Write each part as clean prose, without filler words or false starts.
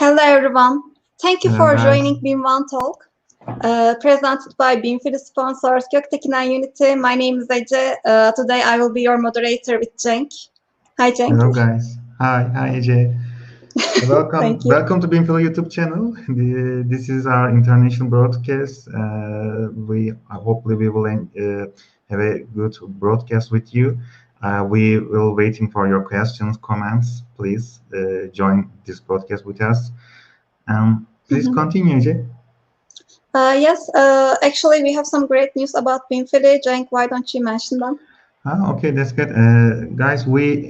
Hello everyone. Thank you Hello, for guys. joining BIM One Talk, presented by BIM sponsors Göktekin and Unity. My name is Ece. Today I will be your moderator with Cenk. Hi Cenk. Hello, guys. Hi, AJ. Welcome, Thank you. welcome to BIM YouTube channel. This is our international broadcast. Hopefully we will have a good broadcast with you. We will waiting for your questions, comments. Please join this broadcast with us. Please continue, AJ. Yes, actually we have some great news about BIM. Cenk, why don't you mention them? Okay, that's good. Guys, we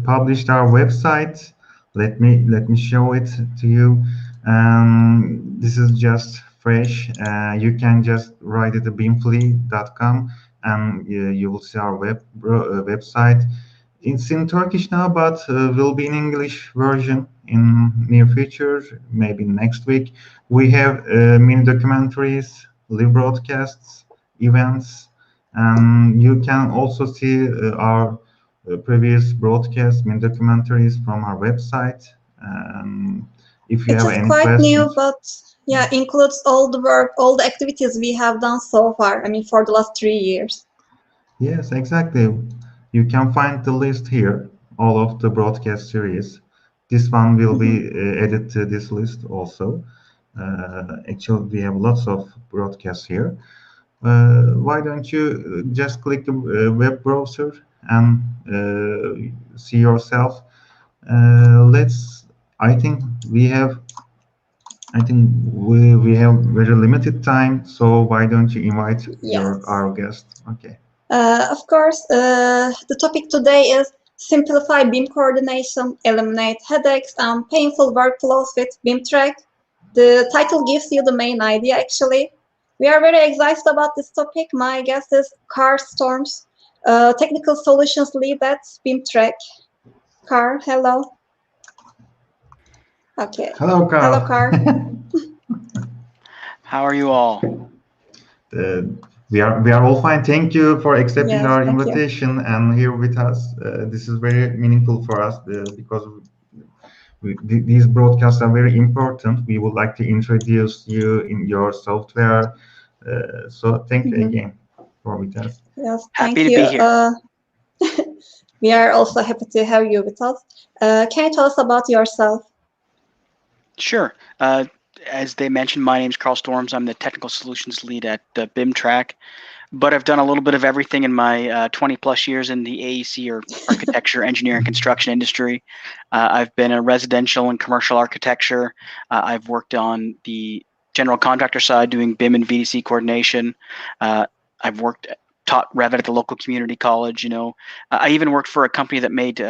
published our website. Let me show it to you. This is just fresh. You can just write it at bimfly.com and you will see our website. It's in Turkish now, but will be in English version in near future, maybe next week. We have mini documentaries, live broadcasts, events. You can also see our previous broadcasts, mini documentaries from our website. If you have any quite questions. new, but yeah, includes all the work, all the activities we have done so far. I mean, for the last 3 years. Yes, exactly. You can find the list here, all of the broadcast series. This one will be added to this list also. Actually, we have lots of broadcasts here. Why don't you just click the web browser and see yourself? I think we have very limited time, so why don't you invite our guest? Okay. Of course, the topic today is simplify BIM coordination, eliminate headaches and painful workflows with BIM Track. The title gives you the main idea, actually. We are very excited about this topic. My guest is Carl Storms, technical solutions lead at BIM Track. Carl, hello. Okay. Hello, Carl. Hello, Carl. How are you all? We are all fine. Thank you for accepting our invitation and here with us. This is very meaningful for us because these broadcasts are very important. We would like to introduce you in your software. So thank you again for with us. Yes, happy to be here. We are also happy to have you with us. Can you tell us about yourself? Sure. As they mentioned, my name is Carl Storms. I'm the technical solutions lead at BIM Track, but I've done a little bit of everything in my 20 plus years in the AEC or architecture, engineering, construction industry. I've been in residential and commercial architecture. I've worked on the general contractor side doing BIM and VDC coordination. I've taught Revit at the local community college. You know, I even worked for a company that made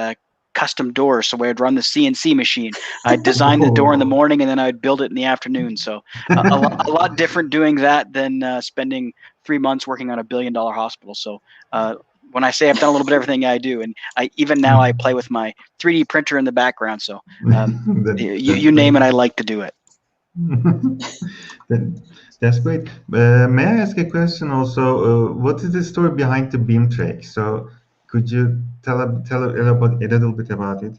custom doors, so I'd run the CNC machine. I'd design the door in the morning and then I'd build it in the afternoon. So a lot different doing that than spending 3 months working on $1 billion hospital. So when I say I've done a little bit of everything I do, and even now I play with my 3D printer in the background. So you name it, I like to do it. That's great. May I ask a question also? What is the story behind the BIM Track? So could you tell a little bit about it?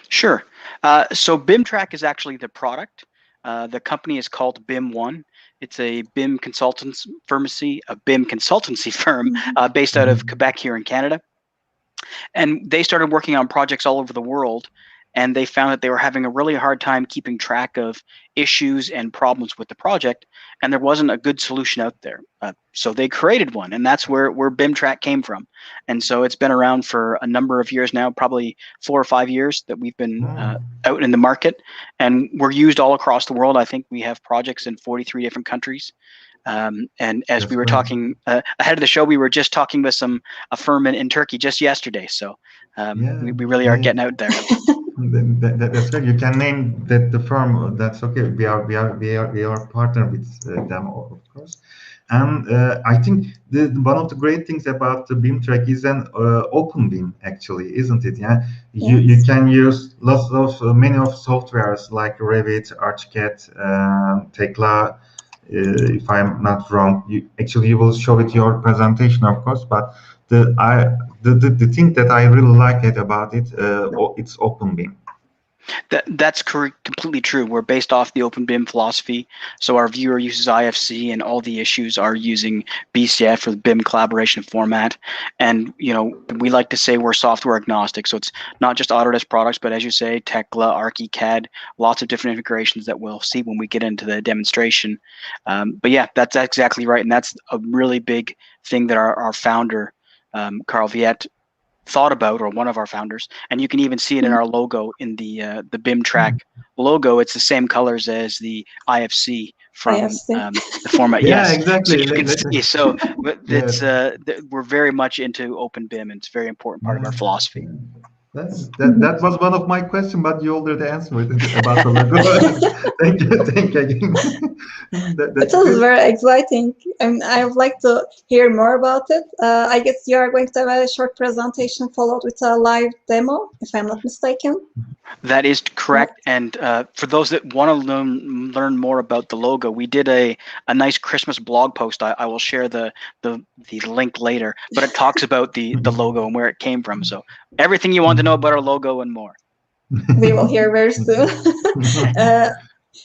Sure. So BIM Track is actually the product. The company is called BIM One. It's a BIM consultancy firm based out of Quebec here in Canada. And they started working on projects all over the world. And they found that they were having a really hard time keeping track of issues and problems with the project, and there wasn't a good solution out there. So they created one, and that's where BIM Track came from. And so it's been around for a number of years now, probably 4 or 5 years that we've been out in the market, and we're used all across the world. I think we have projects in 43 different countries. And as we were talking ahead of the show, we were just talking with a firm in Turkey just yesterday. So we really are getting out there. That's right. You can name the firm. That's okay. We are partner with them, of course. And I think one of the great things about the BIM Track is an open BIM, actually, isn't it? Yeah. Yes. You can use many of softwares like Revit, ArchiCAD, Tekla. If I'm not wrong, you will show it your presentation, of course. But the thing that I really like about it, it's open BIM. That's correct, completely true. We're based off the Open BIM philosophy. So our viewer uses IFC, and all the issues are using BCF or the BIM collaboration format. And we like to say we're software agnostic. So it's not just Autodesk products, but as you say, Tekla, ArchiCAD, lots of different integrations that we'll see when we get into the demonstration. But yeah, that's exactly right, and that's a really big thing that our founder, Carl Viet, thought about, or one of our founders, and you can even see it in our logo, in the BIM Track logo. It's the same colors as the IFC from the format. Yeah, yes, exactly. So you can see. So it's Yes. we're very much into Open BIM, and it's a very important part of our philosophy. That was one of my questions, but you already answered it about the logo. Thank you again. It was very exciting, and I would like to hear more about it. I guess you are going to have a short presentation followed with a live demo, if I'm not mistaken. That is correct. And for those that want to learn more about the logo, we did a nice Christmas blog post. I will share the link later, but it talks about the logo and where it came from. So everything you want to know about our logo and more. We will hear very soon.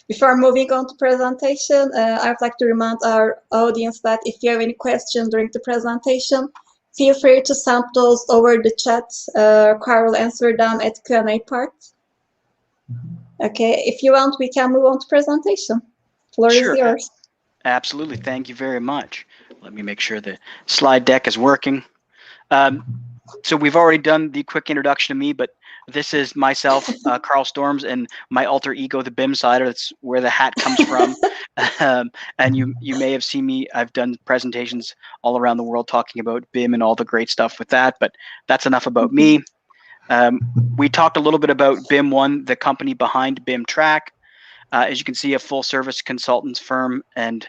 Before moving on to presentation, I would like to remind our audience that if you have any questions during the presentation, feel free to send those over the chat. Carl will answer them at Q&A part. Okay, if you want, we can move on to presentation. Floor is yours. Absolutely. Thank you very much. Let me make sure the slide deck is working. So we've already done the quick introduction to me, but this is myself, Carl Storms, and my alter ego, the BIMsider. That's where the hat comes from. And you may have seen me. I've done presentations all around the world talking about BIM and all the great stuff with that, but that's enough about me. We talked a little bit about BIM One, the company behind BIM Track. As you can see, a full service consultants firm, and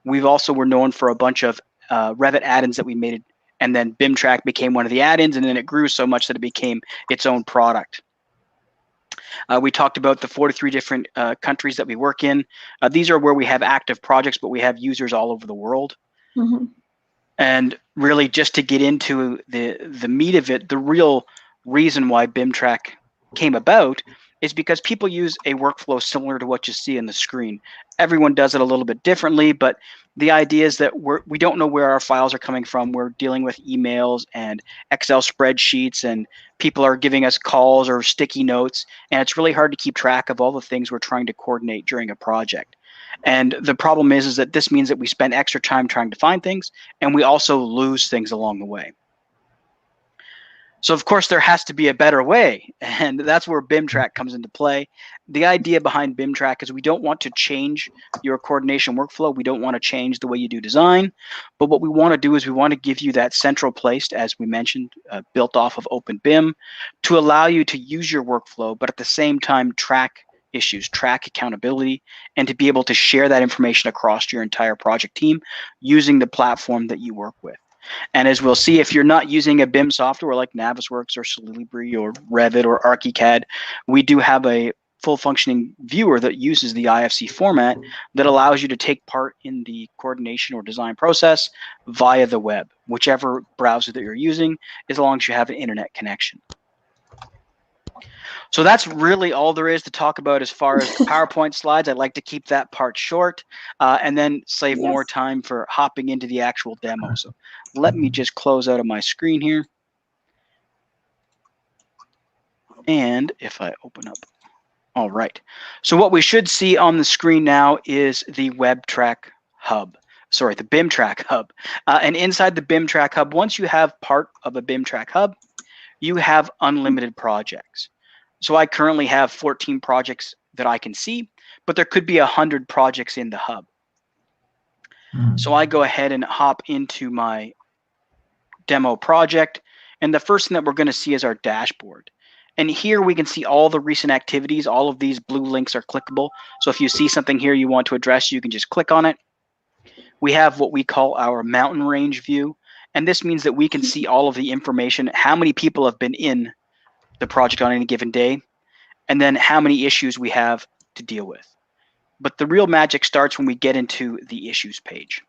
we've also were known for a bunch of Revit add-ins that we made, and then BIM Track became one of the add-ins, and then it grew so much that it became its own product. We talked about the 43 different countries that we work in. These are where we have active projects, but we have users all over the world. Mm-hmm. And really, just to get into the meat of it, the real reason why BIM Track came about is because people use a workflow similar to what you see on the screen. Everyone does it a little bit differently, but the idea is that we don't know where our files are coming from. We're dealing with emails and Excel spreadsheets, and people are giving us calls or sticky notes, and it's really hard to keep track of all the things we're trying to coordinate during a project. And the problem is that this means that we spend extra time trying to find things, and we also lose things along the way. So of course there has to be a better way, and that's where BIM Track comes into play. The idea behind BIM Track is we don't want to change your coordination workflow. We don't want to change the way you do design, but what we want to do is we want to give you that central place, as we mentioned, built off of Open BIM, to allow you to use your workflow, but at the same time track issues, track accountability, and to be able to share that information across your entire project team using the platform that you work with. And as we'll see, if you're not using a BIM software like Navisworks or Solibri or Revit or ArchiCAD, we do have a full functioning viewer that uses the IFC format that allows you to take part in the coordination or design process via the web, whichever browser that you're using, as long as you have an internet connection. So that's really all there is to talk about as far as the PowerPoint slides. I'd like to keep that part short and then save more time for hopping into the actual demo. So let me just close out of my screen here. And if I open up, all right. So what we should see on the screen now is the Web Track Hub. Sorry, the BIM Track Hub. And inside the BIM Track Hub, once you have part of a BIM Track Hub, you have unlimited projects. So I currently have 14 projects that I can see, but there could be 100 projects in the hub. So I go ahead and hop into my demo project, and the first thing that we're going to see is our dashboard. And here we can see all the recent activities. All of these blue links are clickable. So if you see something here you want to address, you can just click on it. We have what we call our mountain range view, and this means that we can see all of the information, how many people have been in the project on any given day, and then how many issues we have to deal with. But the real magic starts when we get into the issues page.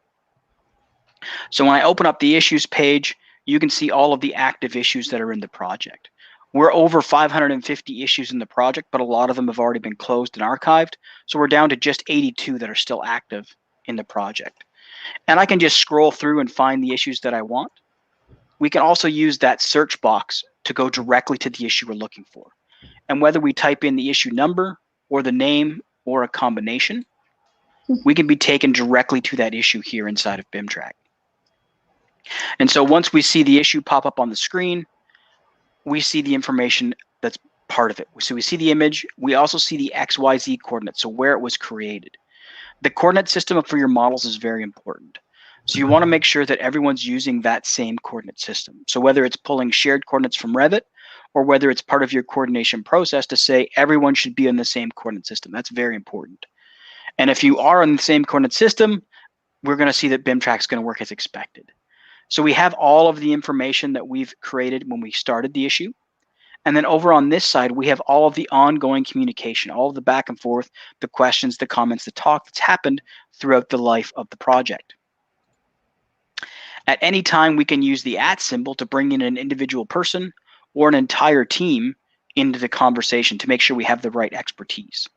So when I open up the issues page, you can see all of the active issues that are in the project. We're over 550 issues in the project, but a lot of them have already been closed and archived. So we're down to just 82 that are still active in the project. And I can just scroll through and find the issues that I want. We can also use that search box to go directly to the issue we're looking for. And whether we type in the issue number or the name or a combination, we can be taken directly to that issue here inside of BIM Track. And so once we see the issue pop up on the screen, we see the information that's part of it. So we see the image. We also see the XYZ coordinates, so where it was created. The coordinate system for your models is very important. So you want to make sure that everyone's using that same coordinate system. So whether it's pulling shared coordinates from Revit or whether it's part of your coordination process to say everyone should be on the same coordinate system, that's very important. And if you are on the same coordinate system, we're going to see that BIM Track is going to work as expected. So we have all of the information that we've created when we started the issue. And then over on this side, we have all of the ongoing communication, all of the back and forth, the questions, the comments, the talk that's happened throughout the life of the project. At any time, we can use the @ symbol to bring in an individual person or an entire team into the conversation to make sure we have the right expertise.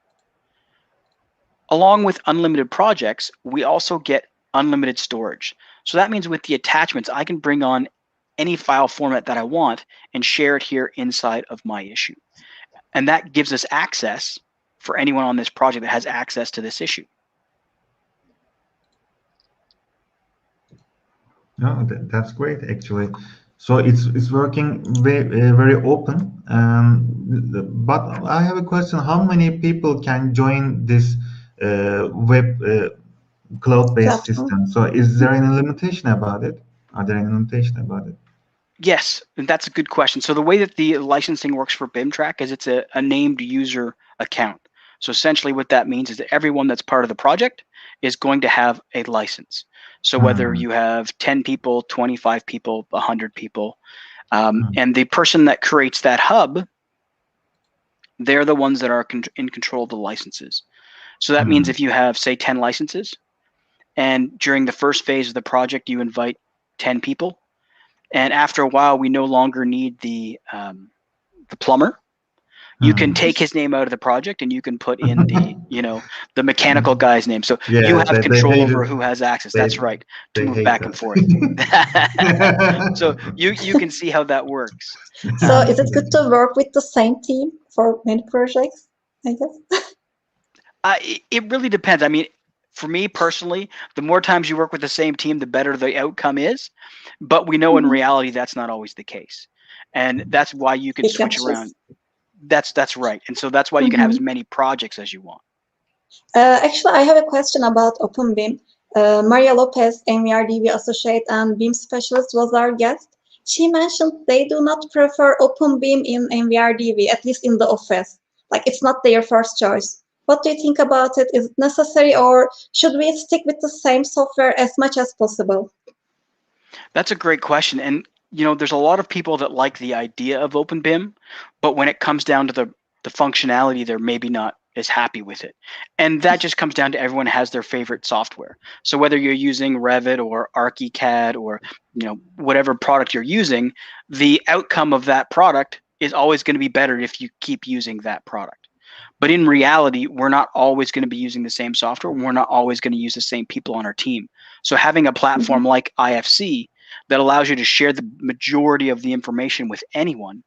Along with unlimited projects, we also get unlimited storage. So that means with the attachments, I can bring on any file format that I want and share it here inside of my issue. And that gives us access for anyone on this project that has access to this issue. No, that's great, actually. So it's working very open. But I have a question: how many people can join this web cloud-based system? So is there any limitation about it? Are there any limitation about it? Yes, and that's a good question. So the way that the licensing works for BIM Track is it's a named user account. So essentially what that means is that everyone that's part of the project is going to have a license. So whether you have 10 people, 25 people, 100 people, and the person that creates that hub, they're the ones that are in control of the licenses. So that means if you have, say, 10 licenses, and during the first phase of the project, you invite 10 people, and after a while, we no longer need the plumber. You can take his name out of the project, and you can put in the the mechanical guy's name. So you have control over who has access. That's right, to move back and forth. So you can see how that works. So is it good to work with the same team for many projects, I guess? It really depends. I mean, for me personally, the more times you work with the same team, the better the outcome is. But we know in reality that's not always the case, and that's why you can switch around. That's right, and so that's why you can have as many projects as you want. Actually, I have a question about OpenBIM. Maria Lopez, MVRDV associate and BIM specialist, was our guest. She mentioned they do not prefer OpenBIM in MVRDV, at least in the office. Like, it's not their first choice. What do you think about it? Is it necessary, or should we stick with the same software as much as possible? That's a great question. And there's a lot of people that like the idea of OpenBIM, but when it comes down to the functionality, they're maybe not as happy with it. And that just comes down to everyone has their favorite software. So whether you're using Revit or ArchiCAD or whatever product you're using, the outcome of that product is always going to be better if you keep using that product. But in reality, we're not always going to be using the same software. We're not always going to use the same people on our team. So having a platform like IFC that allows you to share the majority of the information with anyone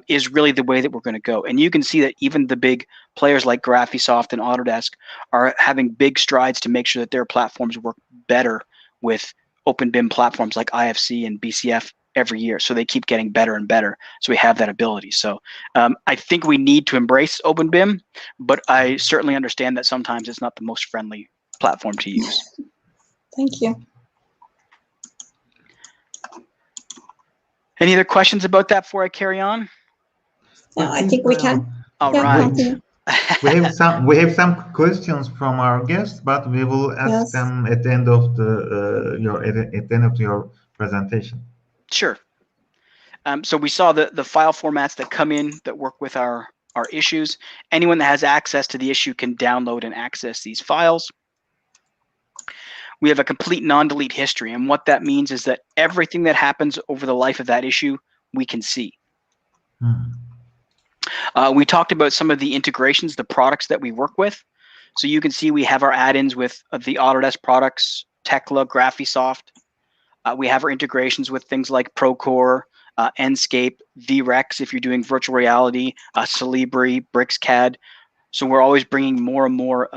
is really the way that we're going to go. And you can see that even the big players like Graphisoft and Autodesk are having big strides to make sure that their platforms work better with OpenBIM platforms like IFC and BCF every year. So they keep getting better and better. So we have that ability. So I think we need to embrace OpenBIM, but I certainly understand that sometimes it's not the most friendly platform to use. Thank you. Any other questions about that before I carry on? No, I think we can. All right. we have some questions from our guests, but we will ask them at the end of your presentation. Sure. So we saw the file formats that come in that work with our issues. Anyone that has access to the issue can download and access these files. We have a complete non-delete history, and what that means is that everything that happens over the life of that issue, we can see. We talked about some of the integrations, the products that we work with. So you can see we have our add-ins with the Autodesk products, Tekla, Graphisoft. We have our integrations with things like Procore, Enscape, VREX if you're doing virtual reality, Celibri, BricsCAD. So we're always bringing more and more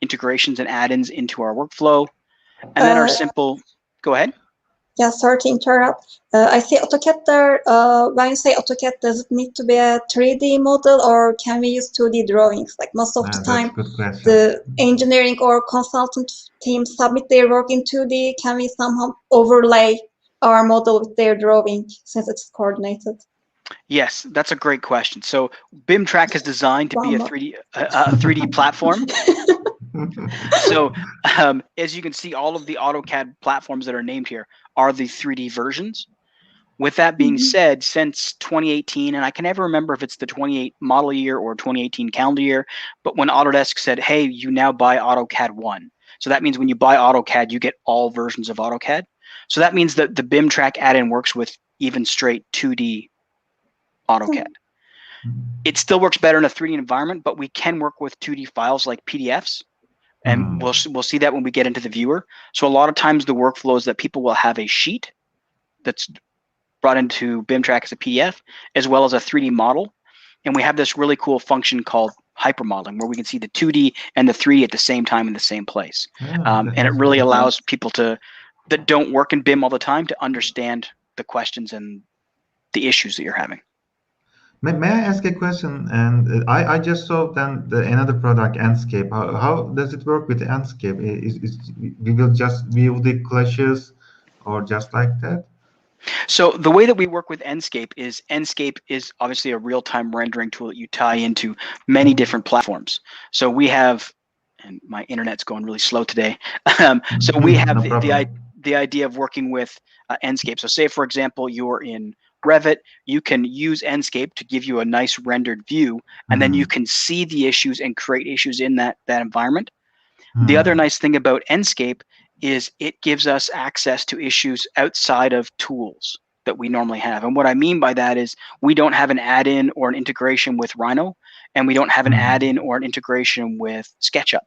integrations and add-ins into our workflow. And then our simple, go ahead. Yeah, sorry to interrupt. I see AutoCAD there. When you say AutoCAD, does it need to be a 3D model, or can we use 2D drawings? Like most of the time, the engineering or consultant team submit their work in 2D. Can we somehow overlay our model with their drawing since it's coordinated? Yes, that's a great question. So BIM Track is designed to be a 3D platform. So as you can see, all of the AutoCAD platforms that are named here are the 3D versions. With that being said, since 2018, and I can never remember if it's the 28 model year or 2018 calendar year, but when Autodesk said, hey, you now buy AutoCAD 1. So that means when you buy AutoCAD, you get all versions of AutoCAD. So that means that the BIM Track add-in works with even straight 2D AutoCAD. It still works better in a 3D environment, but we can work with 2D files like PDFs. And we'll see that when we get into the viewer. So a lot of times the workflow is that people will have a sheet that's brought into BIM Track as a PDF, as well as a 3D model. And we have this really cool function called hypermodeling, where we can see the 2D and the 3D at the same time in the same place. And it really allows people that don't work in BIM all the time to understand the questions and the issues that you're having. May I ask a question? And I just saw then another product, Enscape. How does it work with Enscape? We will just view the clashes or just like that? So the way that we work with Enscape is obviously a real-time rendering tool that you tie into many different platforms. So we have, and my internet's going really slow today. So we have the idea of working with Enscape. So say, for example, you're in Revit, you can use Enscape to give you a nice rendered view, and then you can see the issues and create issues in that environment. The other nice thing about Enscape is it gives us access to issues outside of tools that we normally have. And what I mean by that is we don't have an add-in or an integration with Rhino, and we don't have an add-in or an integration with SketchUp,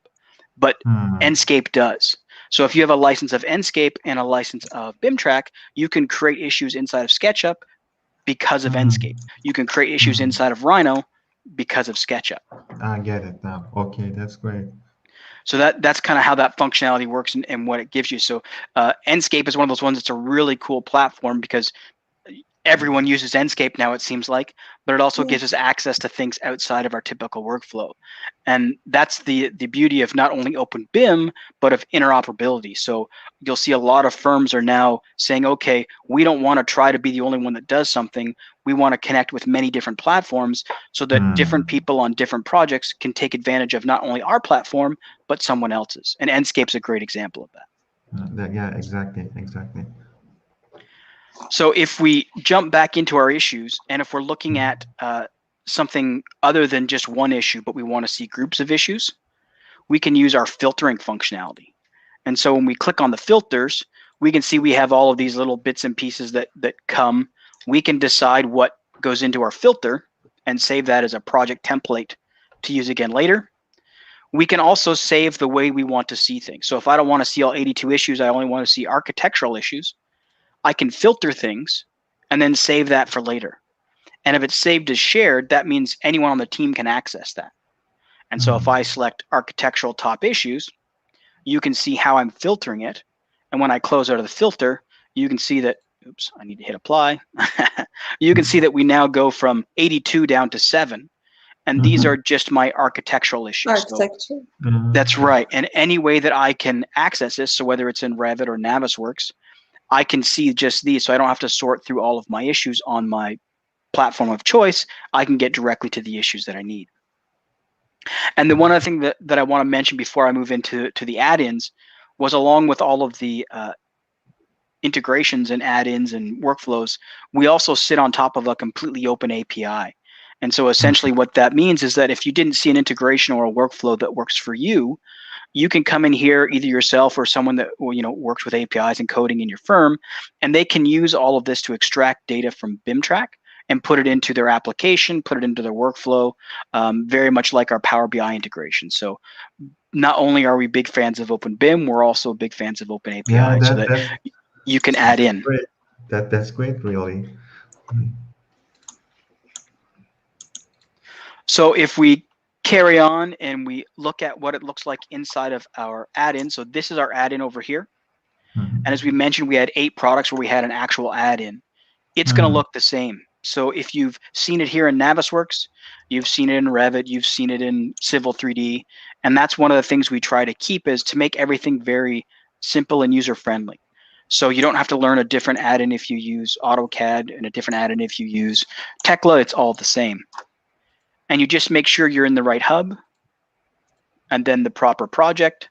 but Enscape does. So if you have a license of Enscape and a license of BIM Track, you can create issues inside of SketchUp because of Enscape. You can create issues inside of Rhino because of SketchUp. I get it now. Okay, that's great. So that's kind of how that functionality works and what it gives you. So Enscape is one of those ones that's a really cool platform because everyone uses Enscape now, it seems like, but it also gives us access to things outside of our typical workflow. And that's the beauty of not only open BIM, but of interoperability. So you'll see a lot of firms are now saying, okay, we don't want to try to be the only one that does something. We want to connect with many different platforms so that different people on different projects can take advantage of not only our platform, but someone else's. And Enscape's a great example of that. Yeah, exactly. So if we jump back into our issues, and if we're looking at something other than just one issue, but we want to see groups of issues, we can use our filtering functionality. And so when we click on the filters, we can see we have all of these little bits and pieces that come. We can decide what goes into our filter and save that as a project template to use again later. We can also save the way we want to see things. So if I don't want to see all 82 issues, I only want to see architectural issues, I can filter things and then save that for later. And if it's saved as shared, that means anyone on the team can access that. And so if I select architectural top issues, you can see how I'm filtering it. And when I close out of the filter, you can see that, oops, I need to hit apply. You can see that we now go from 82 down to 7. And these are just my architectural issues. Architecture. So, that's right. And any way that I can access this, so whether it's in Revit or Navisworks, I can see just these, so I don't have to sort through all of my issues on my platform of choice. I can get directly to the issues that I need. And the one other thing that I want to mention before I move into the add-ins was, along with all of the integrations and add-ins and workflows, we also sit on top of a completely open API. And so essentially what that means is that if you didn't see an integration or a workflow that works for you, you can come in here, either yourself or someone that works with APIs and coding in your firm, and they can use all of this to extract data from BIM Track and put it into their application, put it into their workflow, very much like our Power BI integration. So not only are we big fans of Open BIM, we're also big fans of Open API, Yeah, so that you can add in. great. That's great, really. So if we carry on and we look at what it looks like inside of our add-in, so this is our add-in over here. And as we mentioned, we had 8 products where we had an actual add-in. It's going to look the same. So if you've seen it here in Navisworks, you've seen it in Revit, you've seen it in Civil 3D, and that's one of the things we try to keep, is to make everything very simple and user-friendly. So you don't have to learn a different add-in if you use AutoCAD and a different add-in if you use Tekla. It's all the same. And you just make sure you're in the right hub, and then the proper project,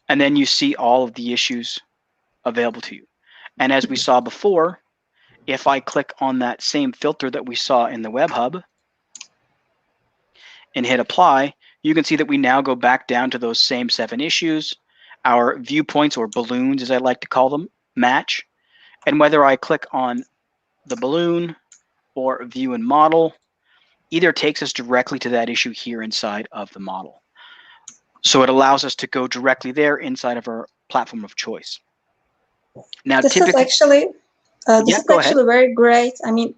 and then you see all of the issues available to you. And as we saw before, if I click on that same filter that we saw in the web hub and hit apply, you can see that we now go back down to those same 7 issues. Our viewpoints, or balloons as I like to call them, match. And whether I click on the balloon or view and model, either takes us directly to that issue here inside of the model. So it allows us to go directly there inside of our platform of choice. Now, this is actually very great. I mean,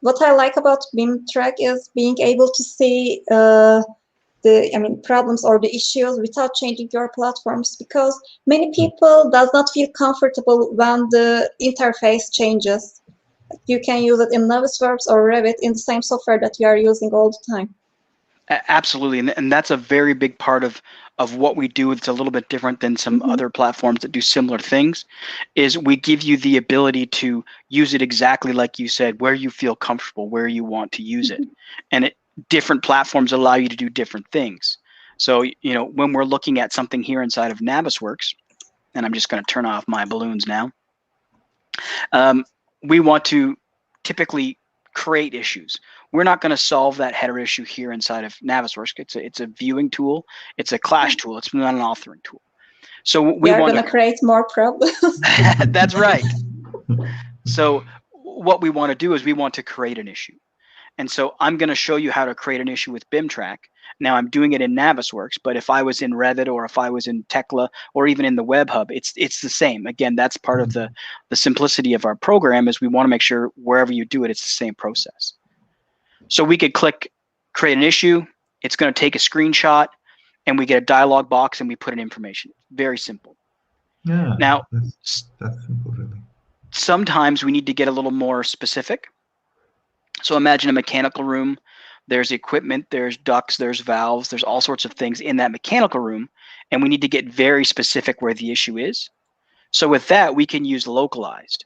what I like about BIM Track is being able to see problems or the issues without changing your platforms, because many people does not feel comfortable when the interface changes. You can use it in Navisworks or Revit in the same software that you are using all the time. Absolutely, and that's a very big part of what we do. It's a little bit different than some other platforms that do similar things, is we give you the ability to use it exactly like you said, where you feel comfortable, where you want to use it. And different platforms allow you to do different things. So, you know, when we're looking at something here inside of Navisworks, and I'm just going to turn off my balloons now, we want to typically create issues. We're not going to solve that header issue here inside of Navisworks. It's a viewing tool. It's a clash tool. It's not an authoring tool. So we want to create more problems. That's right. So what we want to do is we want to create an issue. And so I'm going to show you how to create an issue with BIM Track. Now I'm doing it in Navisworks, but if I was in Revit or if I was in Tekla or even in the Web Hub, it's the same. Again, that's part of the simplicity of our program, is we want to make sure wherever you do it, it's the same process. So we could click create an issue. It's going to take a screenshot, and we get a dialog box, and we put in information. Very simple. Yeah. Now, that's simple, really. Sometimes we need to get a little more specific. So imagine a mechanical room. There's equipment, there's ducts, there's valves, there's all sorts of things in that mechanical room, and we need to get very specific where the issue is. So with that, we can use localized.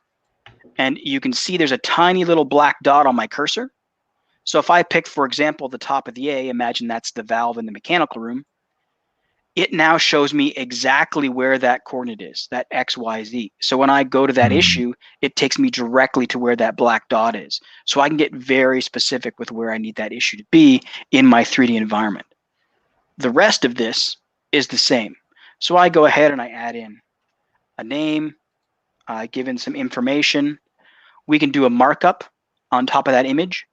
And you can see there's a tiny little black dot on my cursor. So if I pick, for example, the top of the A, imagine that's the valve in the mechanical room, it now shows me exactly where that coordinate is, that X, Y, Z. So when I go to that issue, it takes me directly to where that black dot is. So I can get very specific with where I need that issue to be in my 3D environment. The rest of this is the same. So I go ahead and I add in a name, I give in some information. We can do a markup on top of that image.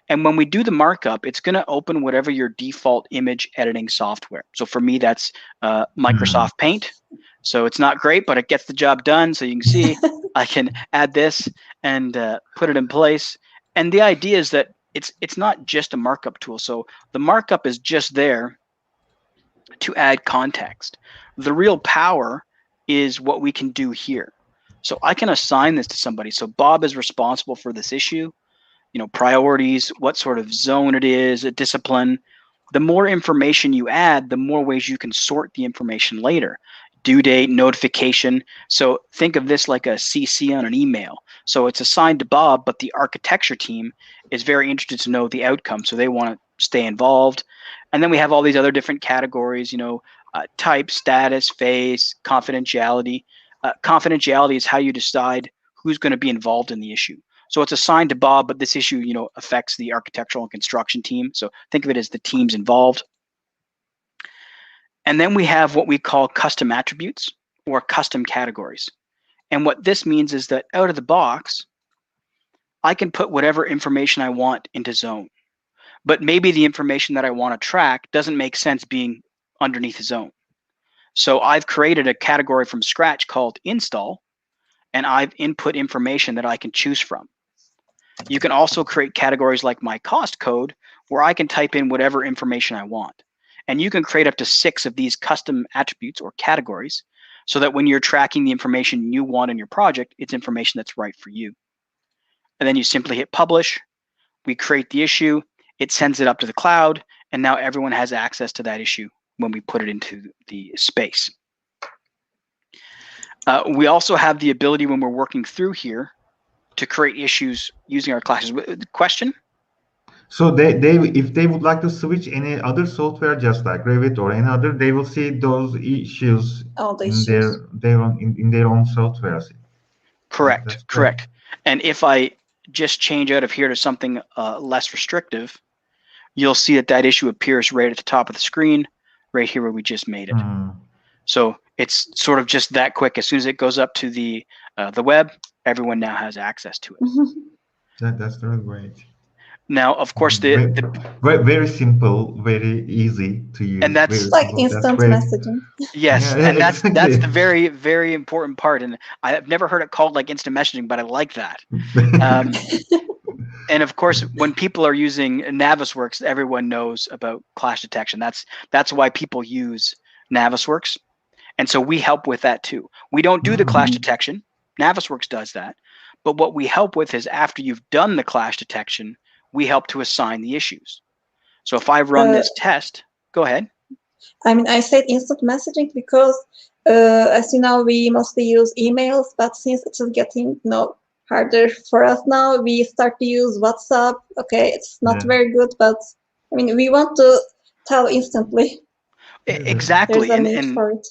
And when we do the markup, it's going to open whatever your default image editing software. So for me, that's Microsoft Paint. So it's not great, but it gets the job done. So you can see I can add this and put it in place. And the idea is that it's not just a markup tool. So the markup is just there to add context. The real power is what we can do here. So I can assign this to somebody. So Bob is responsible for this issue. You know, priorities, what sort of zone it is, a discipline. The more information you add, the more ways you can sort the information later. Due date, notification. So think of this like a CC on an email. So it's assigned to Bob, but the architecture team is very interested to know the outcome. So they want to stay involved. And then we have all these other different categories, you know, type, status, phase, confidentiality. Confidentiality is how you decide who's going to be involved in the issue. So it's assigned to Bob, but this issue, you know, affects the architectural and construction team. So think of it as the teams involved. And then we have what we call custom attributes or custom categories. And what this means is that out of the box, I can put whatever information I want into zone. But maybe the information that I want to track doesn't make sense being underneath a zone. So I've created a category from scratch called install, and I've input information that I can choose from. You can also create categories like my cost code, where I can type in whatever information I want. And you can create up to 6 of these custom attributes or categories, so that when you're tracking the information you want in your project, it's information that's right for you. And then you simply hit publish. We create the issue, it sends it up to the cloud, and now everyone has access to that issue when we put it into the space. We also have the ability when we're working through here to create issues using our classes. Question? So they if they would like to switch any other software, just like Revit or any other, they will see those issues in their own software. Correct, correct. And if I just change out of here to something less restrictive, you'll see that that issue appears right at the top of the screen, right here where we just made it. So it's sort of just that quick. As soon as it goes up to the web, everyone now has access to it. That's really great. Now, of course, very simple, very easy to use. And that's like instant messaging. Yes, yeah, and exactly. that's the very, very important part. And I've never heard it called like instant messaging, but I like that. And of course, when people are using Navisworks, everyone knows about clash detection. That's why people use Navisworks. And so we help with that too. We don't do the clash detection. Navisworks does that. But what we help with is after you've done the clash detection, we help to assign the issues. So if I run this test, go ahead. I mean, I said instant messaging because, as you know, we mostly use emails, but since it's getting harder for us now, we start to use WhatsApp. Okay, it's not very good, but I mean, we want to tell instantly. Exactly. There's a need for it.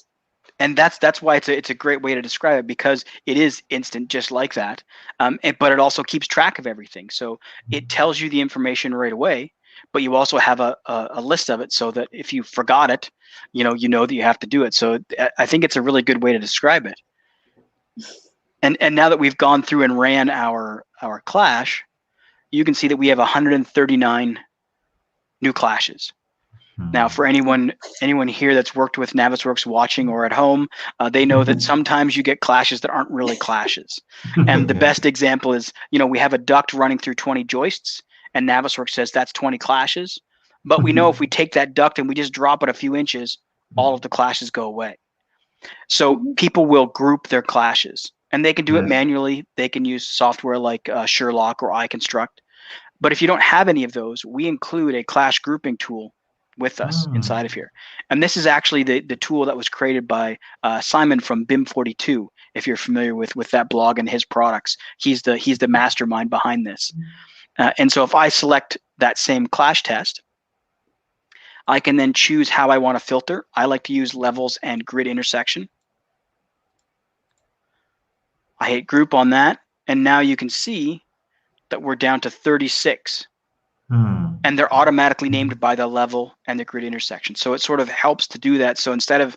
And that's why it's a great way to describe it, because it is instant, just like that. But it also keeps track of everything. So it tells you the information right away, but you also have a list of it, so that if you forgot it, you know that you have to do it. So I think it's a really good way to describe it. And now that we've gone through and ran our clash, you can see that we have 139 new clashes. Now, for anyone here that's worked with Navisworks watching or at home, they know that sometimes you get clashes that aren't really clashes. And the best example is, we have a duct running through 20 joists, and Navisworks says that's 20 clashes. But we know if we take that duct and we just drop it a few inches, all of the clashes go away. So people will group their clashes, and they can do it manually. They can use software like Sherlock or iConstruct. But if you don't have any of those, we include a clash grouping tool with us inside of here. And this is actually the tool that was created by Simon from BIM 42. If you're familiar with that blog and his products, he's the mastermind behind this. And so if I select that same clash test, I can then choose how I want to filter. I like to use levels and grid intersection. I hit group on that, and now you can see that we're down to 36. And they're automatically named by the level and the grid intersection. So it sort of helps to do that. So instead of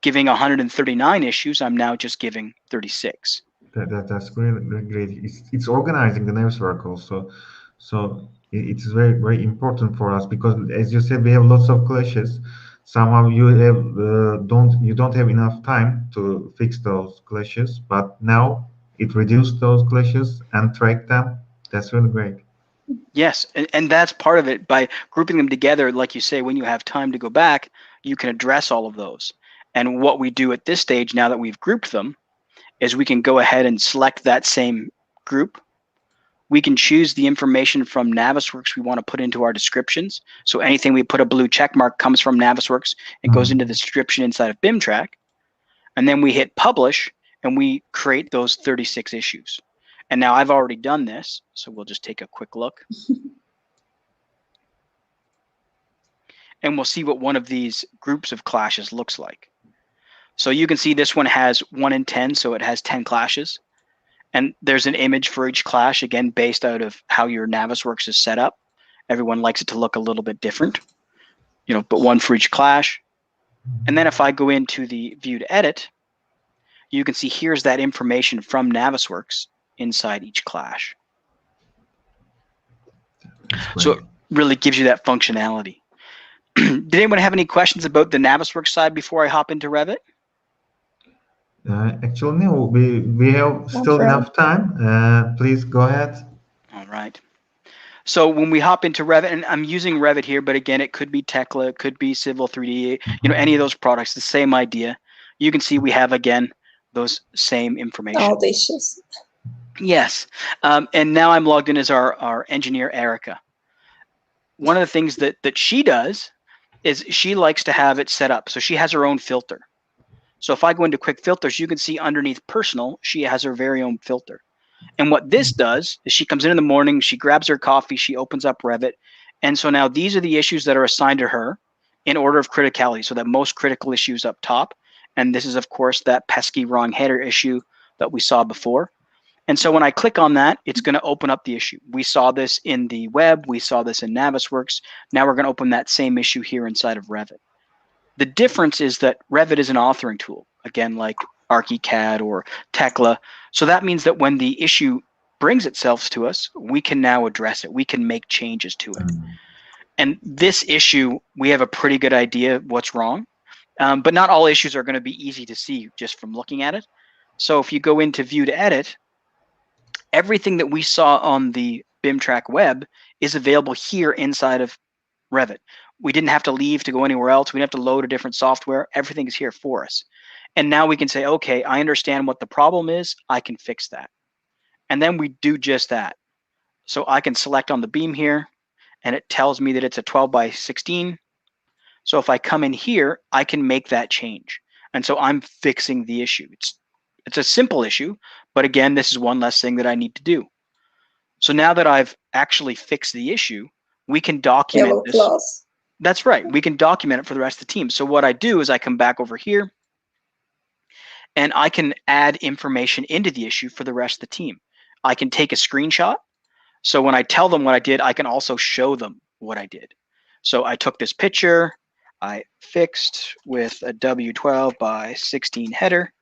giving 139 issues, I'm now just giving 36. That's really great. It's organizing the Navisworks also. So it's very, very important for us, because, as you said, we have lots of clashes. Somehow you don't have enough time to fix those clashes, but now it reduced those clashes and track them. That's really great. Yes, and that's part of it. By grouping them together, like you say, when you have time to go back, you can address all of those. And what we do at this stage, now that we've grouped them, is we can go ahead and select that same group. We can choose the information from Navisworks we want to put into our descriptions. So anything we put a blue check mark comes from Navisworks. It goes into the description inside of BIM Track. And then we hit publish, and we create those 36 issues. And now I've already done this, so we'll just take a quick look. And we'll see what one of these groups of clashes looks like. So you can see this one has 1 in 10, so it has 10 clashes. And there's an image for each clash, again, based out of how your Navisworks is set up. Everyone likes it to look a little bit different, but one for each clash. And then if I go into the view to edit, you can see here's that information from Navisworks inside each clash. So it really gives you that functionality. Did anyone have any questions about the Navisworks side before I hop into Revit? Actually, no, we have still enough time. Please go ahead. All right. So when we hop into Revit, and I'm using Revit here, but again, it could be Tekla, it could be Civil 3D, you know, any of those products, the same idea. You can see we have, again, those same information. All the issues. Yes. And now I'm logged in as our engineer, Erica. One of the things that she does is she likes to have it set up. So she has her own filter. So if I go into quick filters, you can see underneath personal, she has her very own filter. And what this does is she comes in the morning, she grabs her coffee, she opens up Revit. And so now these are the issues that are assigned to her in order of criticality. So that most critical issues up top. And this is, of course, that pesky wrong header issue that we saw before. And so when I click on that, it's going to open up the issue. We saw this in the web. We saw this in Navisworks. Now we're going to open that same issue here inside of Revit. The difference is that Revit is an authoring tool, again, like ArchiCAD or Tekla. So that means that when the issue brings itself to us, we can now address it. We can make changes to it. And this issue, we have a pretty good idea of what's wrong. But not all issues are going to be easy to see just from looking at it. So if you go into View to Edit, everything that we saw on the BIM Track web is available here inside of Revit. We didn't have to leave to go anywhere else. We didn't have to load a different software. Everything is here for us. And now we can say, okay, I understand what the problem is. I can fix that. And then we do just that. So I can select on the beam here, and it tells me that it's a 12 by 16. So if I come in here, I can make that change. And so I'm fixing the issue. It's a simple issue, but again, this is one less thing that I need to do. So now that I've actually fixed the issue, we can document this. Clause. That's right. We can document it for the rest of the team. So what I do is I come back over here and I can add information into the issue for the rest of the team. I can take a screenshot. So when I tell them what I did, I can also show them what I did. So I took this picture, I fixed with a W12 by 16 header,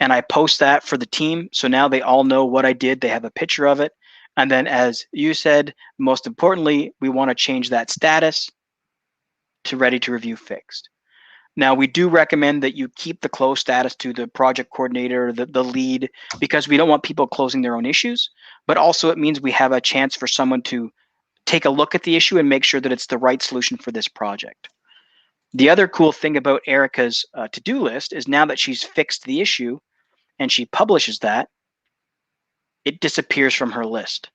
and I post that for the team. So now they all know what I did. They have a picture of it. And then as you said, most importantly, we want to change that status to ready to review fixed. Now we do recommend that you keep the close status to the project coordinator, the lead, because we don't want people closing their own issues, but also it means we have a chance for someone to take a look at the issue and make sure that it's the right solution for this project. The other cool thing about Erica's to-do list is now that she's fixed the issue and she publishes that, it disappears from her list.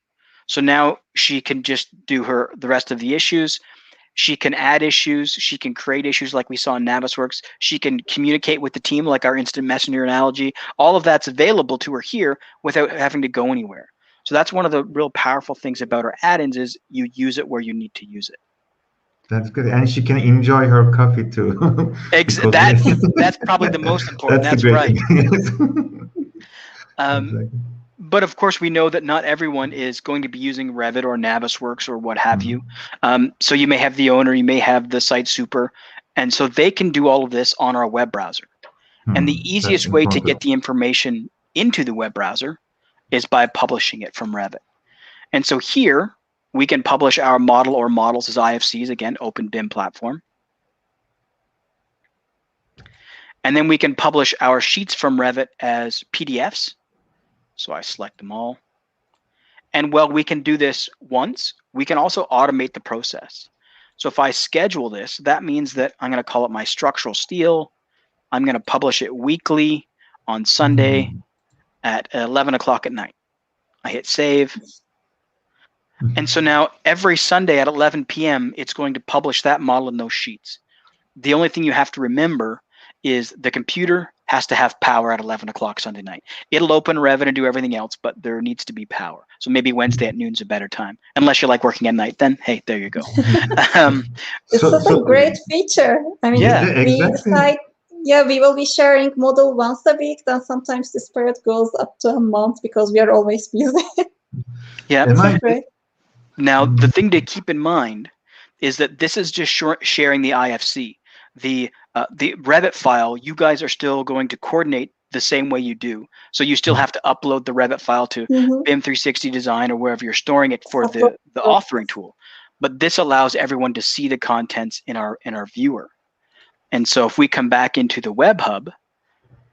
So now she can just do the rest of the issues. She can add issues. She can create issues like we saw in Navisworks. She can communicate with the team like our instant messenger analogy. All of that's available to her here without having to go anywhere. So that's one of the real powerful things about our add-ins is you use it where you need to use it. That's good. And she can enjoy her coffee too. That's probably the most important. That's right. Exactly. But of course, we know that not everyone is going to be using Revit or Navisworks or what have you. So you may have the owner, you may have the site super, and so they can do all of this on our web browser. And the easiest way to get the information into the web browser is by publishing it from Revit. And so here, we can publish our model or models as IFCs, again, Open BIM platform. And then we can publish our sheets from Revit as PDFs. So I select them all. And while we can do this once, we can also automate the process. So if I schedule this, that means that I'm going to call it my structural steel. I'm going to publish it weekly on Sunday at 11 o'clock at night. I hit save. And so now every Sunday at 11 p.m., it's going to publish that model in those sheets. The only thing you have to remember is the computer has to have power at 11 o'clock Sunday night. It'll open Revit and do everything else, but there needs to be power. So maybe Wednesday at noon's a better time. Unless you like working at night, then hey, there you go. It's such a great feature. I mean, yeah, exactly. we will be sharing model once a week. Then sometimes this period goes up to a month because we are always busy. Yeah. Great. Now, the thing to keep in mind is that this is just sharing the IFC. The Revit file, you guys are still going to coordinate the same way you do. So you still have to upload the Revit file to BIM 360 Design or wherever you're storing it for the authoring tool. But this allows everyone to see the contents in our viewer. And so if we come back into the Web Hub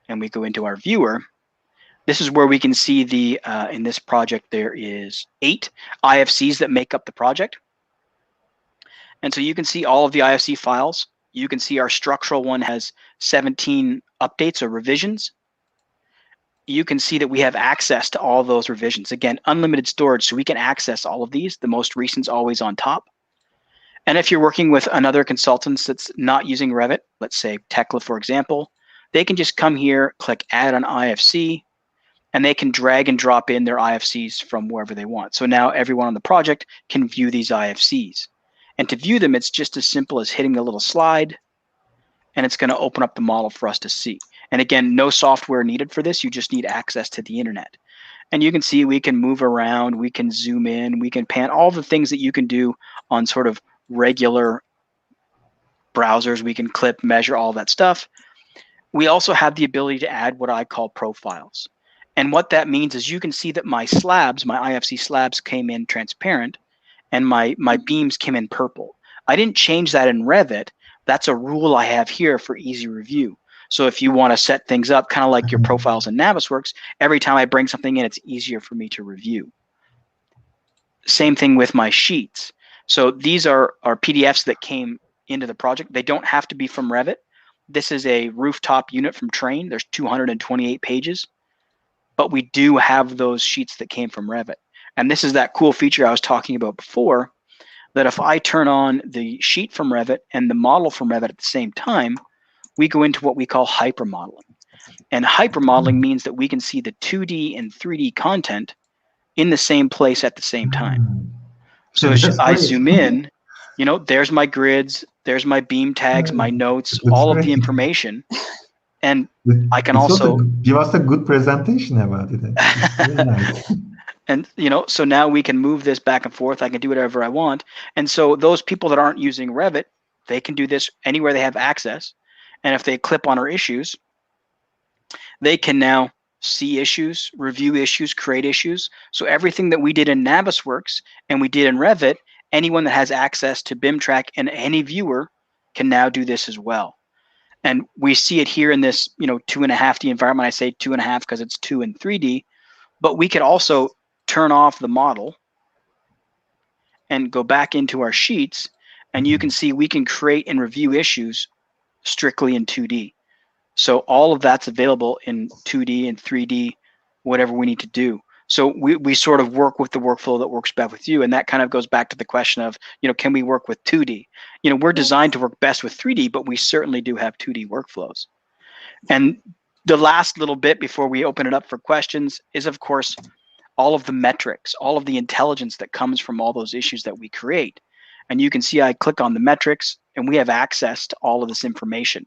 and we go into our viewer, this is where we can see the, in this project, there is 8 IFCs that make up the project. And so you can see all of the IFC files. You can see our structural one has 17 updates or revisions. You can see that we have access to all those revisions. Again, unlimited storage, so we can access all of these. The most recent's always on top. And if you're working with another consultant that's not using Revit, let's say Tekla, for example, they can just come here, click Add an IFC, and they can drag and drop in their IFCs from wherever they want. So now everyone on the project can view these IFCs. And to view them, it's just as simple as hitting the little slide, and it's going to open up the model for us to see. And again, no software needed for this. You just need access to the internet. And you can see we can move around, we can zoom in, we can pan, all the things that you can do on sort of regular browsers. We can clip, measure, all that stuff. We also have the ability to add what I call profiles. And what that means is you can see that my slabs, my IFC slabs came in transparent, and my beams came in purple. I didn't change that in Revit. That's a rule I have here for easy review. So if you want to set things up kind of like your profiles in Navisworks, every time I bring something in, it's easier for me to review. Same thing with my sheets. So these are PDFs that came into the project. They don't have to be from Revit. This is a rooftop unit from Train. There's 228 pages, but we do have those sheets that came from Revit. And this is that cool feature I was talking about before, that if I turn on the sheet from Revit and the model from Revit at the same time, we go into what we call hypermodeling. And hypermodeling means that we can see the 2D and 3D content in the same place at the same time. So as I zoom in, you know, there's my grids, there's my beam tags, my notes, all of the information. And I can also give us a good presentation about it. Very nice. And, you know, so now we can move this back and forth. I can do whatever I want. And so those people that aren't using Revit, they can do this anywhere they have access. And if they clip on our issues, they can now see issues, review issues, create issues. So everything that we did in Navisworks and we did in Revit, anyone that has access to BIM Track and any viewer can now do this as well. And we see it here in this, you know, 2.5D environment. I say 2.5 because it's 2 and 3D, but we could also turn off the model and go back into our sheets, and you can see we can create and review issues strictly in 2D. So all of that's available in 2D and 3D, whatever we need to do. So we sort of work with the workflow that works best with you. And that kind of goes back to the question of, you know, can we work with 2D? You know, we're designed to work best with 3D, but we certainly do have 2D workflows. And the last little bit before we open it up for questions is, of course, all of the metrics, all of the intelligence that comes from all those issues that we create. And you can see I click on the metrics and we have access to all of this information.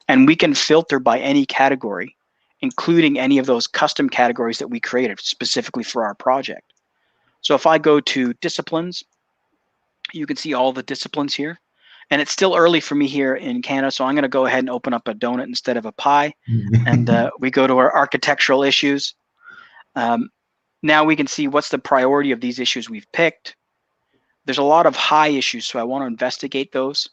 And we can filter by any category, including any of those custom categories that we created specifically for our project. So if I go to disciplines, you can see all the disciplines here. And it's still early for me here in Canada, so I'm going to go ahead and open up a donut instead of a pie. And we go to our architectural issues. Now we can see what's the priority of these issues we've picked. There's a lot of high issues, so I want to investigate those.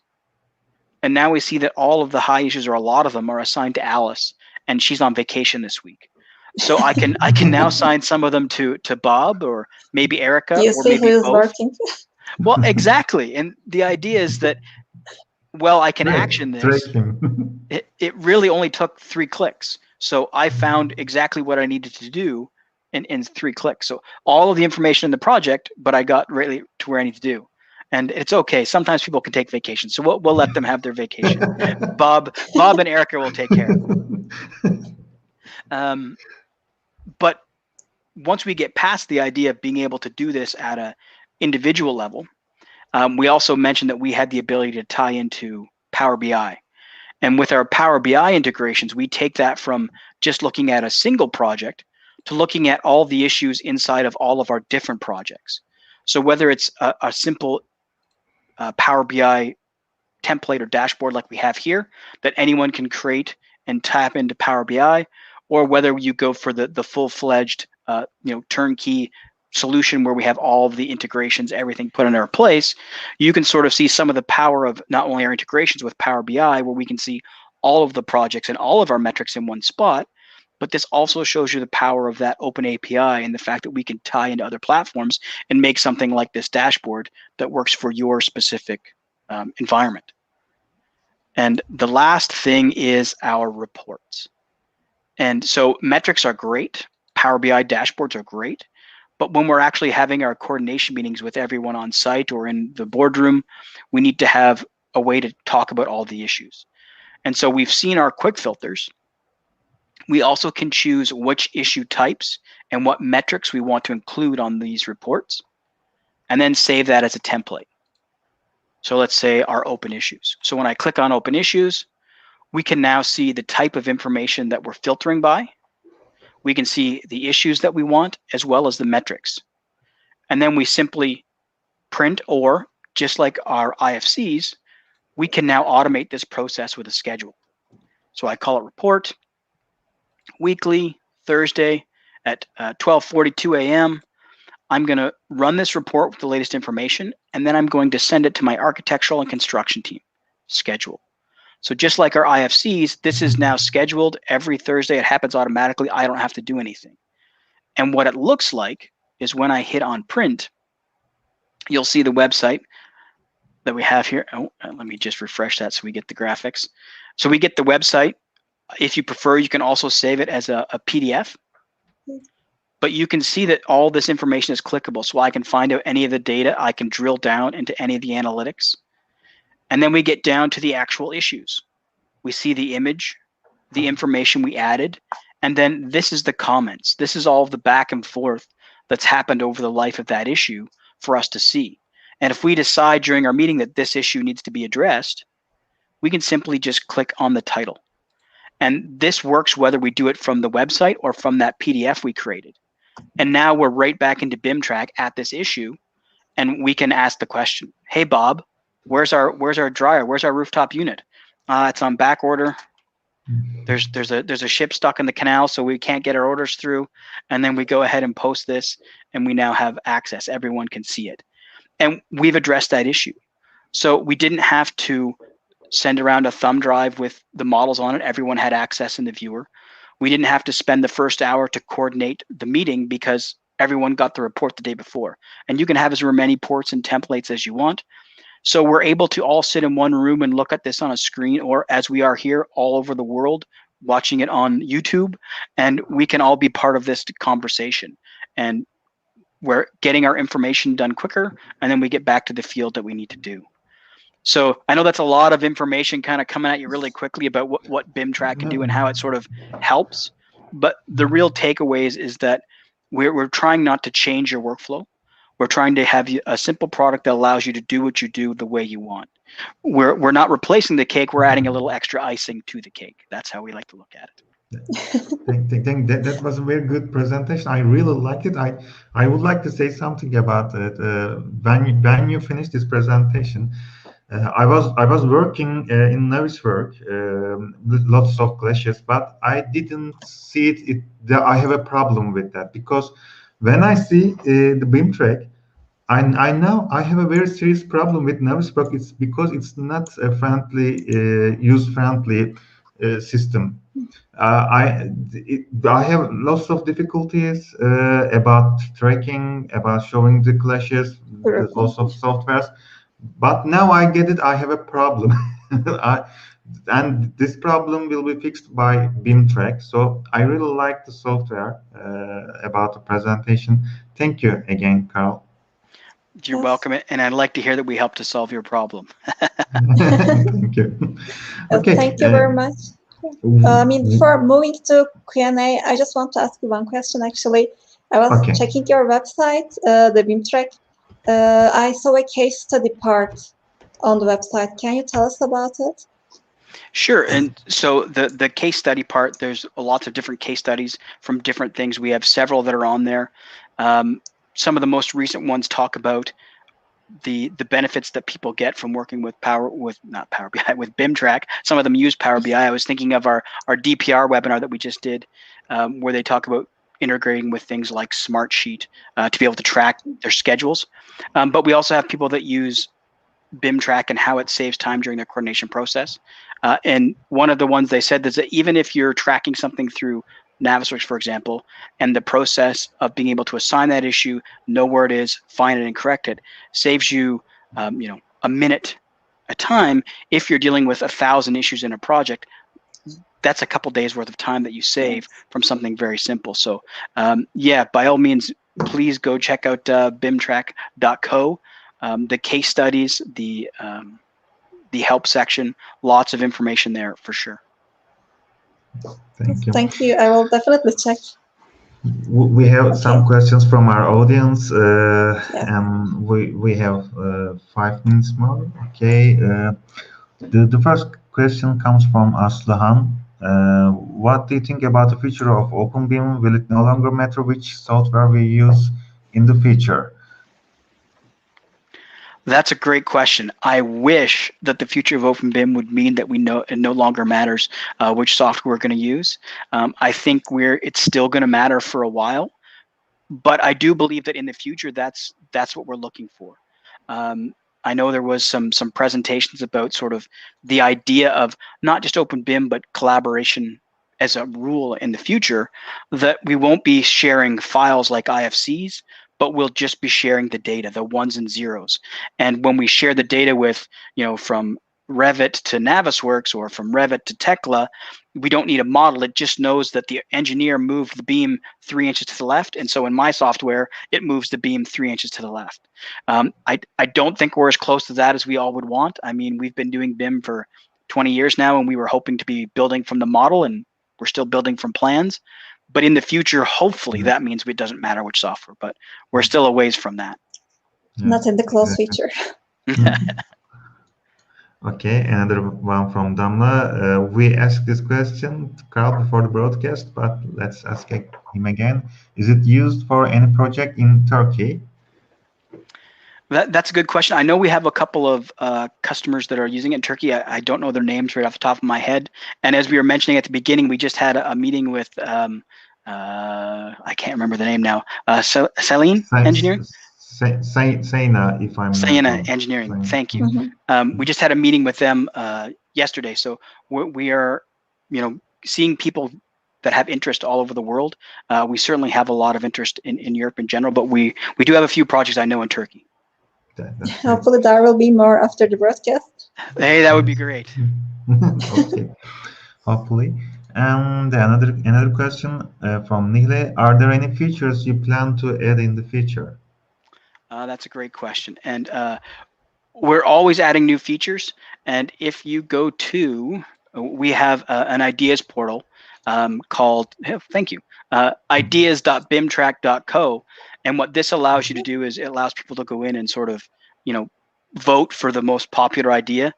And now we see that all of the high issues, or a lot of them, are assigned to Alice, and she's on vacation this week. So I can now assign some of them to Bob, or maybe Erica, You or see maybe who's both. working. Well, exactly. And the idea is that, well, I can action this. It really only took 3 clicks. So I found exactly what I needed to do in 3 clicks. So all of the information in the project, but I got really to where I need to do. And it's okay. Sometimes people can take vacation, so we'll let them have their vacation. Bob and Erica will take care of it. But once we get past the idea of being able to do this at a individual level, we also mentioned that we had the ability to tie into Power BI. And with our Power BI integrations, we take that from just looking at a single project to looking at all the issues inside of all of our different projects. So whether it's a simple Power BI template or dashboard like we have here that anyone can create and tap into Power BI, or whether you go for the full-fledged, turnkey solution where we have all of the integrations, everything put in our place, you can sort of see some of the power of not only our integrations with Power BI, where we can see all of the projects and all of our metrics in one spot, but this also shows you the power of that open API and the fact that we can tie into other platforms and make something like this dashboard that works for your specific environment. And the last thing is our reports. And so metrics are great. Power BI dashboards are great. But when we're actually having our coordination meetings with everyone on site or in the boardroom, we need to have a way to talk about all the issues. And so we've seen our quick filters. We also can choose which issue types and what metrics we want to include on these reports, and then save that as a template. So let's say our open issues. So when I click on open issues, we can now see the type of information that we're filtering by. We can see the issues that we want as well as the metrics. And then we simply print, or just like our IFCs, we can now automate this process with a schedule. So I call it report, weekly, Thursday at 12:42 a.m. I'm going to run this report with the latest information, and then I'm going to send it to my architectural and construction team. Schedule. So just like our IFCs, this is now scheduled every Thursday. It happens automatically. I don't have to do anything. And what it looks like is when I hit on print, you'll see the website that we have here. Oh, let me just refresh that so we get the graphics. So we get the website. If you prefer, you can also save it as a PDF. But you can see that all this information is clickable. So I can find out any of the data. I can drill down into any of the analytics. And then we get down to the actual issues. We see the image, the information we added, and then this is the comments. This is all of the back and forth that's happened over the life of that issue for us to see. And if we decide during our meeting that this issue needs to be addressed, we can simply just click on the title. And this works whether we do it from the website or from that PDF we created. And now we're right back into BIM Track at this issue, and we can ask the question, hey, Bob, where's our dryer? Where's our rooftop unit? It's on back order. There's a ship stuck in the canal, so we can't get our orders through. And then we go ahead and post this, and we now have access. Everyone can see it. And we've addressed that issue. So we didn't have to send around a thumb drive with the models on it. Everyone had access in the viewer. We didn't have to spend the first hour to coordinate the meeting because everyone got the report the day before. And you can have as many ports and templates as you want. So we're able to all sit in one room and look at this on a screen, or as we are here all over the world, watching it on YouTube, and we can all be part of this conversation. And we're getting our information done quicker, and then we get back to the field that we need to do. So I know that's a lot of information kind of coming at you really quickly about what BIM Track can do and how it sort of helps. But the real takeaways is that we're trying not to change your workflow. We're trying to have a simple product that allows you to do what you do the way you want. We're not replacing the cake. We're adding a little extra icing to the cake. That's how we like to look at it. That was a very good presentation. I really liked it. I would like to say something about it. When you finish this presentation, I was working in Naviswork, lots of clashes, but I didn't see it. I have a problem with that, because when I see the BIM Track, I know I have a very serious problem with Naviswork. It's because it's not a friendly, user-friendly system. I have lots of difficulties about tracking, about showing the clashes, lots of softwares. But now I get it. I have a problem, and this problem will be fixed by BIM Track. So I really like the software about the presentation. Thank you again, Carl. You're welcome, and I'd like to hear that we helped to solve your problem. Thank you. Okay. Thank you very much. Before moving to Q&A, I just want to ask you one question. Actually, I was checking your website, the BIM Track. I saw a case study part on the website. Can you tell us about it? Sure. And so the case study part, there's lots of different case studies from different things. We have several that are on there. Some of the most recent ones talk about the benefits that people get from working with BIM Track. Some of them use Power BI. I was thinking of our DPR webinar that we just did. where they talk about integrating with things like Smartsheet to be able to track their schedules. But we also have people that use BIM Track and how it saves time during the coordination process. And one of the ones they said is that even if you're tracking something through Navisworks, for example, and the process of being able to assign that issue, know where it is, find it, and correct it, saves you, a minute a time. If you're dealing with 1,000 issues in a project, that's a couple days worth of time that you save from something very simple. So yeah, by all means, please go check out bimtrack.co. The case studies, the help section, lots of information there for sure. Thank you. Thank you. I will definitely check. We have some questions from our audience, and we have 5 minutes more. Okay. The first question comes from Aslıhan. What do you think about the future of OpenBIM? Will it no longer matter which software we use in the future? That's a great question. I wish that the future of OpenBIM would mean that it no longer matters which software we're going to use. I think it's still going to matter for a while, but I do believe that in the future that's what we're looking for. I know there was some presentations about sort of the idea of not just OpenBIM but collaboration as a rule in the future, that we won't be sharing files like IFCs, but we'll just be sharing the data, the ones and zeros. And when we share the data with, from Revit to Navisworks or from Revit to Tekla, we don't need a model. It just knows that the engineer moved the beam 3 inches to the left. And so in my software, it moves the beam 3 inches to the left. I don't think we're as close to that as we all would want. I mean, we've been doing BIM for 20 years now, and we were hoping to be building from the model, and we're still building from plans. But in the future, hopefully, that means it doesn't matter which software, but we're still a ways from that. Not in the close future. Okay, another one from Damla. We asked this question to Carl before the broadcast, but let's ask him again. Is it used for any project in Turkey? That's a good question. I know we have a couple of customers that are using it in Turkey. I don't know their names right off the top of my head. And as we were mentioning at the beginning, we just had a meeting with, I can't remember the name now, Celine Engineering? Saina, if I'm Saina Engineering, thank you. We just had a meeting with them yesterday. So we are, seeing people that have interest all over the world. We certainly have a lot of interest in Europe in general, but we do have a few projects I know in Turkey. Hopefully there will be more after the broadcast. Hey, that would be great. Okay, hopefully. And another question from Nihle. Are there any features you plan to add in the future? That's a great question. And we're always adding new features. And if you go to, we have an ideas portal called, thank you, ideas.bimtrack.co. And what this allows you to do is it allows people to go in and sort of, vote for the most popular idea.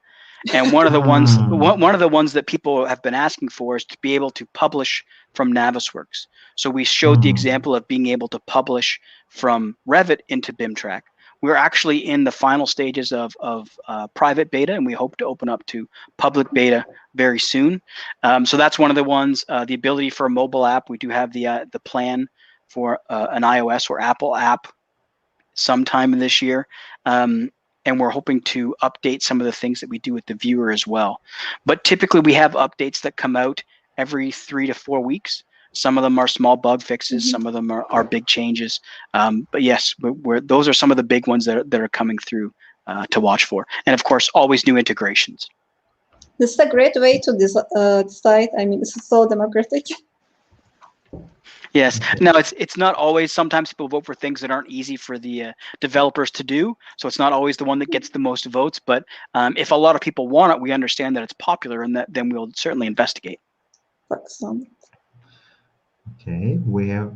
And one of the ones that people have been asking for is to be able to publish from Navisworks. So we showed the example of being able to publish from Revit into BIM Track. We're actually in the final stages of private beta, and we hope to open up to public beta very soon. So that's one of the ones. The ability for a mobile app. We do have the plan for an iOS or Apple app sometime in this year. And we're hoping to update some of the things that we do with the viewer as well. But typically we have updates that come out every 3 to 4 weeks. Some of them are small bug fixes. Some of them are big changes. But yes, those are some of the big ones that are coming through to watch for. And of course, always new integrations. This is a great way to decide. I mean, this is so democratic. Yes. No, it's not always. Sometimes people vote for things that aren't easy for the developers to do. So it's not always the one that gets the most votes. But if a lot of people want it, we understand that it's popular, and then we'll certainly investigate. Excellent. Okay, we have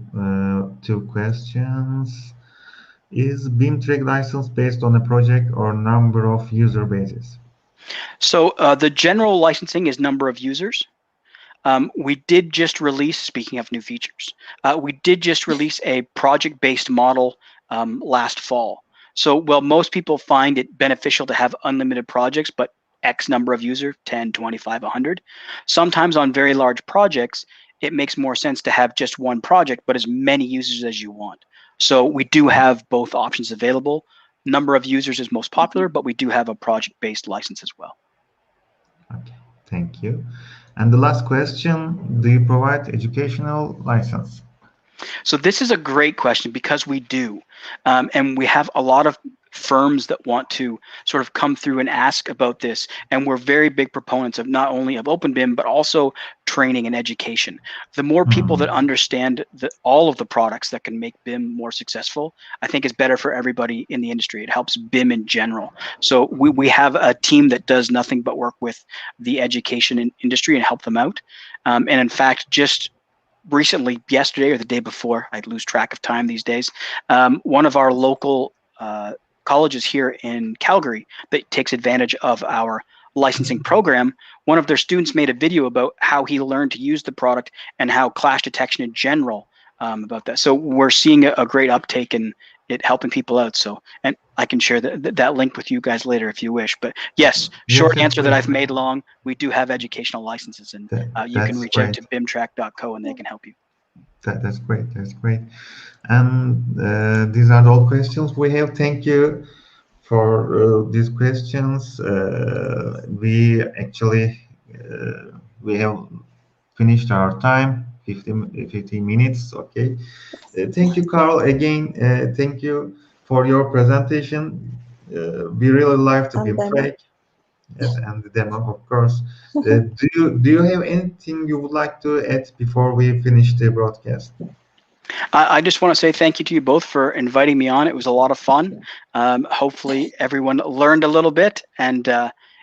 2 questions. Is BIM Track license based on a project or number of user bases? So the general licensing is number of users. We did just release, speaking of new features, we did just release a project-based model last fall. So while most people find it beneficial to have unlimited projects, but X number of users, 10, 25, 100, sometimes on very large projects, it makes more sense to have just one project, but as many users as you want. So we do have both options available. Number of users is most popular, but we do have a project-based license as well. Okay, thank you. And the last question, do you provide educational license? So this is a great question because we do. And we have a lot of firms that want to sort of come through and ask about this. And we're very big proponents of not only of OpenBIM, but also training and education. The more people that understand all of the products that can make BIM more successful, I think is better for everybody in the industry. It helps BIM in general. So we have a team that does nothing but work with the education industry and help them out. And in fact, just recently, yesterday or the day before, I lose track of time these days, one of our local colleges here in Calgary that takes advantage of our licensing program, one of their students made a video about how he learned to use the product and how clash detection in general about that. So we're seeing a great uptake in it helping people out. So, and I can share that link with you guys later if you wish. But yes, short answer that I've made long, we do have educational licenses, and you can reach out to bimtrack.co and they can help you. That's great. That's great. And these are all questions we have. Thank you for these questions. We actually we have finished our time, 15 minutes. Okay. Thank you, Carl. Again, thank you for your presentation. We really like the BIM Track. Yes, and the demo, of course. Do you have anything you would like to add before we finish the broadcast? I just want to say thank you to you both for inviting me on. It was a lot of fun. Hopefully everyone learned a little bit, and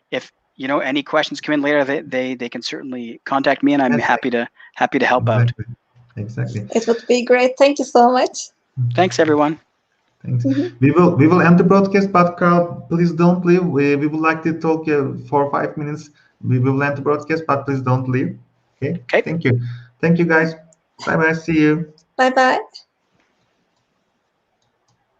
if any questions come in later, they can certainly contact me, and I'm happy to help out. Exactly. It would be great. Thank you so much. Thanks, everyone. Thanks. We will end the broadcast, but Carl, please don't leave. We would like to talk for 5 minutes. We will end the broadcast, but please don't leave. Okay. Thank you. Thank you, guys. Bye bye. See you. Bye bye.